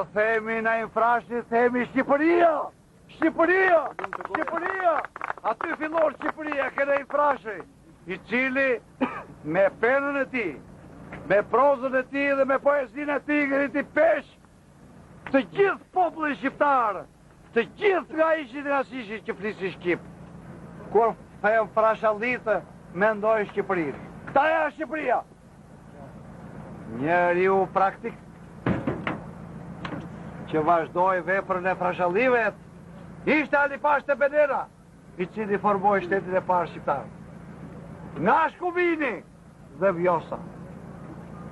Kur themi në infrashti, themi Shqipëria! Shqipëria! Shqipëria! Aty fillon Shqipëria, këne infrashti, i cili me penën e ti, me prozën e ti dhe me poezinë e ti, griti pesh, të gjithë popullin shqiptarë, të gjithë nga ishin nga sishin që flisi Shqip. Kur them frashallitë, mendoj Shqipërinë. Këta e Shqipëria. Njeriu praktik që vazhdoi veprën e frashallive ishte Ali Pashte Benera, i cili formoi shtetin e parë shqiptar. Nga Shkubini dhe Vjosa,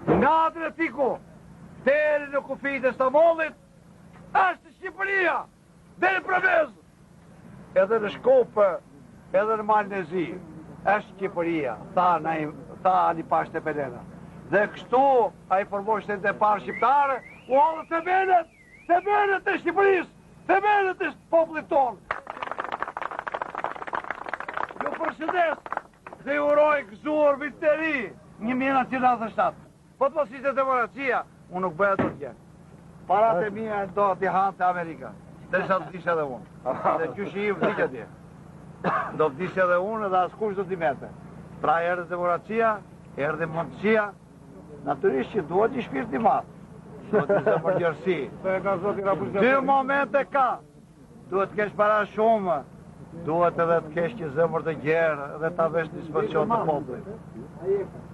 nga Adriatiku deri në kufijtë e Stambollit, është Shqipëria, deri Prevez, edhe në Shkopë, edhe në Malnezi, është Shqipëria, tha Ali Pashte Benera. Dhe kështu ai formoi shtetin e parë shqiptar, u hodhë themelet e Shqipërisë, themelet e popullit tonë. Ju përshëndes dhe ju uroj gëzuar vit të ri 1997. Po të mos ishte demokracia, unë nuk bëja do t'je. Parat e mia do t'i hante Amerika, derisa të vdish edhe unë. Dhe qyshi i vdiq atje. Do vdish edhe unë dhe askush do t'i mete. Pra erdhe demokracia, erdhe mundësia, natyrisht që duhet një shpirt i madh. Duhet një zemërgjërsi. Dy momente ka. Duhet t'kesh para shumë, duhet edhe t'kesh një zemër të gjerë dhe t'a vesh dispozicion të popullit.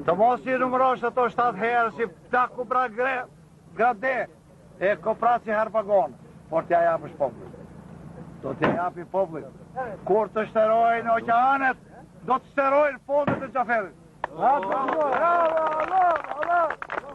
Të mos i numërosh ato 7 herë si taku pra grade e kooperaci Harpagon, por t'ja japësh popullit. Do t'ja japi popullit. Kur të shterojnë oqeanet, do të shterojnë fondet e Xhaferit. Bravo, bravo, bravo.